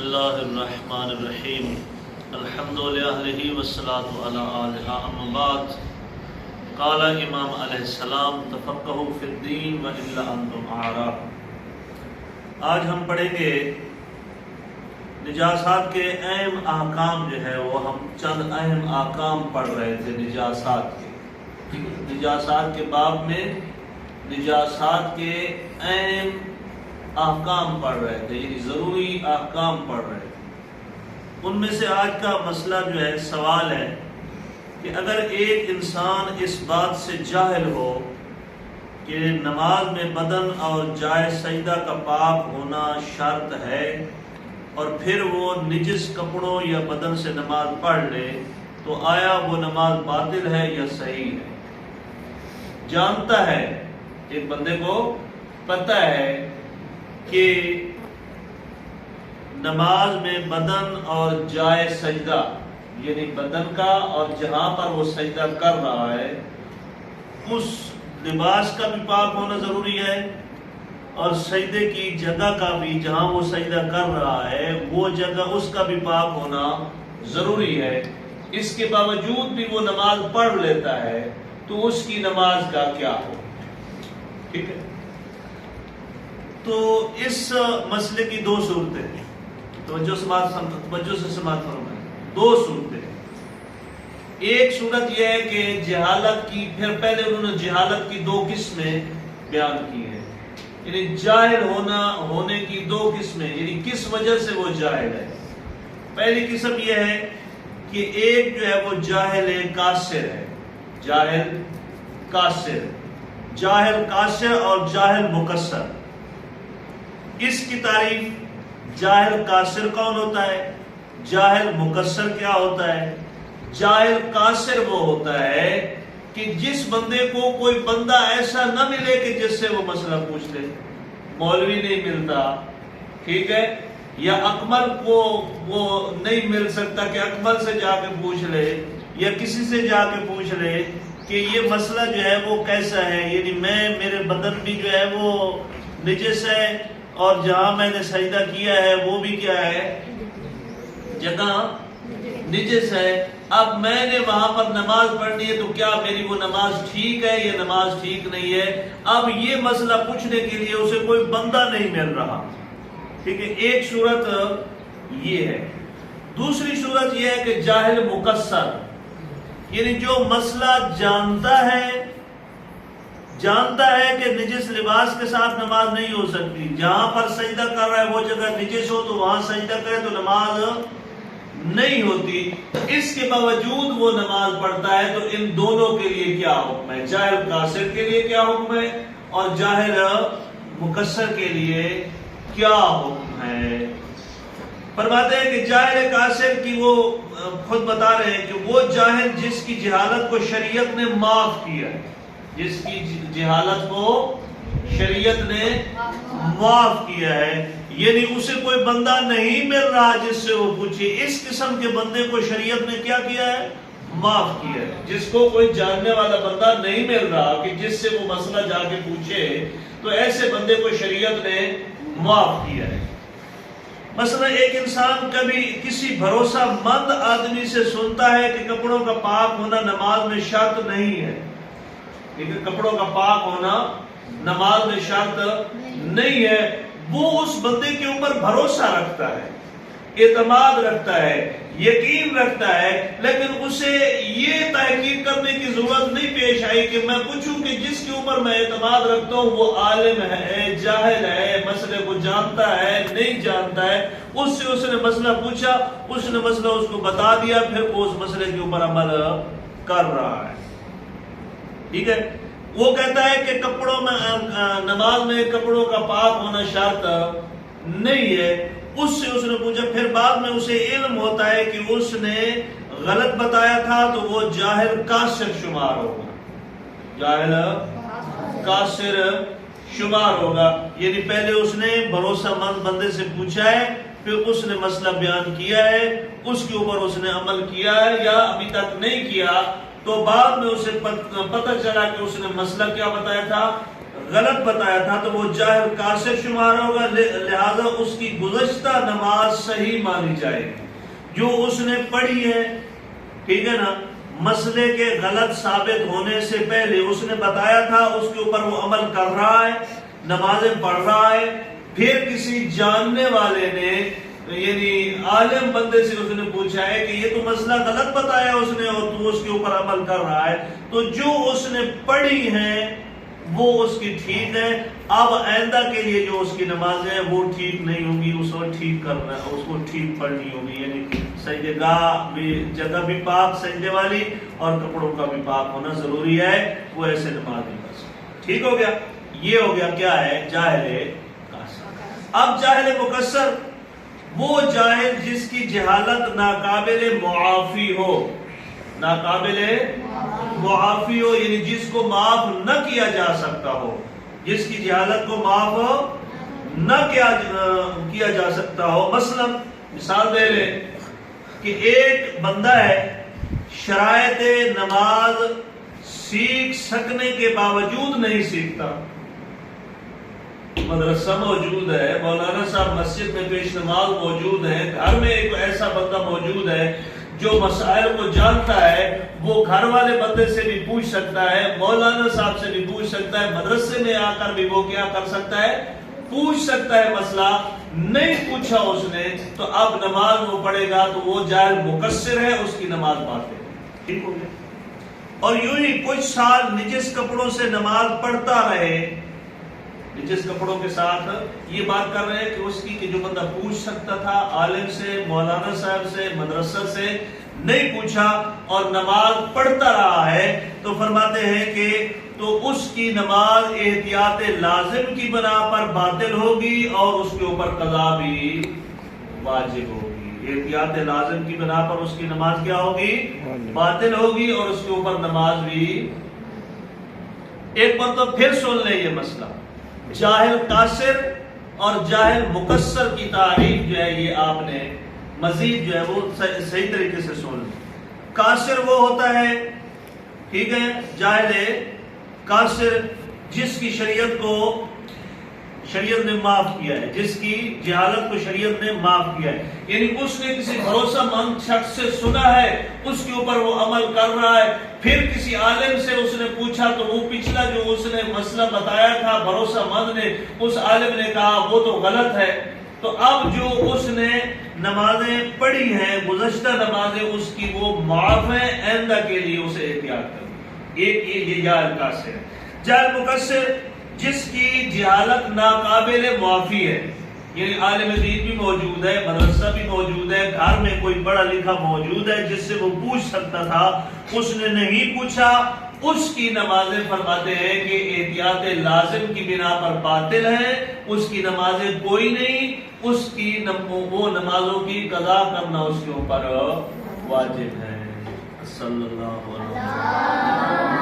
الله الرحمن الرحيم الحمد لله والصلاة على آلها أما بعد قال امام علیہ السلام تفقهوا في الدين وإلا أنتم أعراب۔ آج ہم پڑھیں گے نجاسات کے اہم احکام جو ہے وہ ہم چند اہم احکام پڑھ رہے تھے نجاسات کے نجاسات کے باب میں نجاسات کے اہم احکام پڑھ رہے تھے، یعنی ضروری احکام پڑھ رہے تھے۔ ان میں سے آج کا مسئلہ جو ہے سوال ہے کہ اگر ایک انسان اس بات سے جاہل ہو کہ نماز میں بدن اور جائے سجدہ کا پاک ہونا شرط ہے اور پھر وہ نجس کپڑوں یا بدن سے نماز پڑھ لے تو آیا وہ نماز باطل ہے یا صحیح ہے؟ جانتا ہے، ایک بندے کو پتہ ہے کہ نماز میں بدن اور جائے سجدہ یعنی بدن کا اور جہاں پر وہ سجدہ کر رہا ہے اس لباس کا بھی پاک ہونا ضروری ہے اور سجدے کی جگہ کا بھی جہاں وہ سجدہ کر رہا ہے وہ جگہ اس کا بھی پاک ہونا ضروری ہے۔ اس کے باوجود بھی وہ نماز پڑھ لیتا ہے تو اس کی نماز کا کیا ہو؟ ٹھیک ہے، تو اس مسئلے کی دو صورتیں ہیں، توجہ سے سماعت فرمائیں۔ دو صورتیں، ایک صورت یہ ہے کہ جہالت کی، پھر پہلے انہوں نے جہالت کی دو قسمیں بیان کی ہیں، یعنی جاہل ہونے کی دو قسمیں، یعنی کس وجہ سے وہ جاہل ہے۔ پہلی قسم یہ ہے کہ ایک جو ہے وہ جاہل قاصر ہے، جاہل قاصر اور جاہل مقصر۔ اس کی تعریف جاہل قاصر کون ہوتا ہے، جاہل مقصر کیا ہوتا ہے؟ جاہل قاصر وہ ہوتا ہے کہ جس بندے کو کوئی بندہ ایسا نہ ملے کہ جس سے وہ مسئلہ پوچھ لے، مولوی نہیں ملتا، ٹھیک ہے، یا اکمل کو وہ نہیں مل سکتا کہ اکمل سے جا کے پوچھ لے یا کسی سے جا کے پوچھ لے کہ یہ مسئلہ جو ہے وہ کیسا ہے، یعنی میرے بدن بھی جو ہے وہ نجس ہے اور جہاں میں نے سجدہ کیا ہے وہ بھی کیا ہے، جگہ نجس ہے، اب میں نے وہاں پر نماز پڑھنی ہے تو کیا میری وہ نماز ٹھیک ہے یا نماز ٹھیک نہیں ہے؟ اب یہ مسئلہ پوچھنے کے لیے اسے کوئی بندہ نہیں مل رہا، ٹھیک ہے، ایک صورت یہ ہے۔ دوسری صورت یہ ہے کہ جاہل مقصر، یعنی جو مسئلہ جانتا ہے کہ نجس لباس کے ساتھ نماز نہیں ہو سکتی، جہاں پر سجدہ کر رہا ہے وہ جگہ نجس ہو تو وہاں سجدہ کرے تو نماز نہیں ہوتی، اس کے باوجود وہ نماز پڑھتا ہے، تو ان دونوں کے لیے کیا حکم ہے؟ جاہل قاصر کے لیے کیا حکم ہے اور جاہل مقصر کے لیے کیا حکم ہے؟ فرماتے ہیں کہ جاہل قاصر کی وہ خود بتا رہے ہیں کہ وہ جاہل جس کی جہالت کو شریعت نے معاف کیا ہے، جس کی جہالت کو شریعت نے معاف کیا ہے، یعنی اسے کوئی بندہ نہیں مل رہا جس سے وہ پوچھے، اس قسم کے بندے کو شریعت نے کیا کیا ہے؟ معاف کیا ہے۔ جس کو کوئی جاننے والا بندہ نہیں مل رہا کہ جس سے وہ مسئلہ جا کے پوچھے تو ایسے بندے کو شریعت نے معاف کیا ہے۔ مثلا ایک انسان کبھی کسی بھروسہ مند آدمی سے سنتا ہے کہ کپڑوں کا پاک ہونا نماز میں شرط نہیں ہے، لیکن کپڑوں کا پاک ہونا نماز میں شرط نہیں ہے، وہ اس بندے کے اوپر بھروسہ رکھتا ہے، اعتماد رکھتا ہے، یقین رکھتا ہے، لیکن اسے یہ تحقیق کرنے کی ضرورت نہیں پیش آئی کہ میں پوچھوں کہ جس کے اوپر میں اعتماد رکھتا ہوں وہ عالم ہے، جاہل ہے، مسئلے کو جانتا ہے، نہیں جانتا ہے، اس نے مسئلہ پوچھا، اس نے مسئلہ اس کو بتا دیا، پھر وہ اس مسئلے کے اوپر عمل کر رہا ہے، ٹھیک ہے۔ وہ کہتا ہے کہ کپڑوں میں نماز میں کپڑوں کا پاک ہونا شرط نہیں ہے، اس سے اس نے پوچھا، پھر بعد میں اسے علم ہوتا ہے کہ اس نے غلط بتایا تھا تو وہ جاہل قاصر شمار ہوگا، جاہل قاصر شمار ہوگا، یعنی پہلے اس نے بھروسہ مند بندے سے پوچھا ہے، پھر اس نے مسئلہ بیان کیا ہے، اس کے اوپر اس نے عمل کیا ہے یا ابھی تک نہیں کیا، تو بعد میں اسے پتہ چلا کہ اس نے مسئلہ کیا بتایا تھا، غلط بتایا تھا تو وہ جاہل قاصر شمار ہوگا، لہذا اس کی گزشتہ نماز صحیح مانی جائے گی۔ جو اس نے پڑھی ہے، ٹھیک ہے نا، مسئلے کے غلط ثابت ہونے سے پہلے اس نے بتایا تھا، اس کے اوپر وہ عمل کر رہا ہے، نمازیں پڑھ رہا ہے، پھر کسی جاننے والے نے یعنی عالم بندے سے اس نے پوچھا ہے کہ یہ تو مسئلہ غلط بتایا اس نے اور تو اس کے اوپر عمل کر رہا ہے، تو جو اس نے پڑھی ہیں وہ اس کی ٹھیک ہے۔ اب آئندہ کے لیے جو اس کی نمازیں ہیں وہ ٹھیک نہیں ہوں گی، اس کو ٹھیک کرنا ہے، اس کو ٹھیک پڑھنی ہوگی، یعنی سجدے گاہ بھی، جگہ بھی پاک سجدے والی اور کپڑوں کا بھی پاک ہونا ضروری ہے، وہ ایسے نماز نہیں پڑھ سکتے۔ ٹھیک ہو گیا؟ یہ ہو گیا کیا ہے؟ جاہل قاصر۔ اب جاہل مقصر، وہ جاہل جس کی جہالت ناقابل معافی ہو، ناقابل معافی ہو، یعنی جس کو معاف نہ کیا جا سکتا ہو، جس کی جہالت کو معاف نہ کیا جا سکتا ہو۔ مثلا مثال دے لے کہ ایک بندہ ہے، شرائط نماز سیکھ سکنے کے باوجود نہیں سیکھتا، مدرسہ موجود ہے، مولانا صاحب مسجد میں پیش نماز موجود ہے، گھر میں ایک ایسا بندہ موجود ہے جو مسائل کو جانتا ہے، وہ گھر والے بندے سے بھی پوچھ سکتا ہے، مولانا صاحب سے بھی پوچھ سکتا ہے، مدرسے میں آ کر بھی وہ کیا کر سکتا ہے؟ پوچھ سکتا ہے۔ مسئلہ نہیں پوچھا اس نے تو اب نماز وہ پڑھے گا تو وہ جاہل مقصر ہے، اس کی نماز باطل ہے۔ ٹھیک ہو گیا؟ اور یوں ہی کچھ سال نجس کپڑوں سے نماز پڑھتا رہے، جس کپڑوں کے ساتھ یہ بات کر رہے ہیں کہ اس کی کہ جو بندہ پوچھ سکتا تھا عالم سے، مولانا صاحب سے، مدرسہ سے، نہیں پوچھا اور نماز پڑھتا رہا ہے، تو فرماتے ہیں کہ تو اس کی نماز احتیاط لازم کی بنا پر باطل ہوگی اور اس کے اوپر قضا بھی واجب ہوگی۔ احتیاط لازم کی بنا پر اس کی نماز کیا ہوگی؟ باطل ہوگی اور اس کے اوپر نماز بھی۔ ایک مرتبہ پھر سن لیں یہ مسئلہ، جاہل قاصر اور جاہل مقصر کی تعریف جو ہے یہ آپ نے مزید جو ہے وہ صحیح طریقے سے سن لیں۔ قاصر وہ ہوتا ہے، ٹھیک ہے، جاہل قاصر جس کی شریعت نے معاف کیا ہے، جس کی جہالت کو شریعت نے معاف کیا ہے، یعنی اس نے کسی بھروسہ مند شخص سے سنا ہے، اس کے اوپر وہ عمل کر رہا ہے، پھر کسی عالم سے اس نے پوچھا تو وہ پچھلا جو اس نے مسئلہ بتایا تھا بھروسہ مند نے، اس عالم نے کہا وہ تو غلط ہے، تو اب جو اس نے نمازیں پڑھی ہیں، گزشتہ نمازیں اس کی وہ معاف ہیں، آئندہ کے لیے اسے احتیاط کریں۔ ایک یہ جاہل قاصر ہے۔ جاہل مقصر جس کی جہالت ناقابل معافی ہے، یعنی عالم دین بھی موجود ہے، مدرسہ بھی موجود ہے، گھر میں کوئی پڑھا لکھا موجود ہے جس سے وہ پوچھ سکتا تھا، اس نے نہیں پوچھا، اس کی نمازیں فرماتے ہیں کہ احتیاط لازم کی بنا پر باطل ہیں، اس کی نمازیں کوئی نہیں، اس کی وہ نمازوں کی قضا کرنا اس کے اوپر واجب ہے۔ صلی اللہ علیہ وسلم۔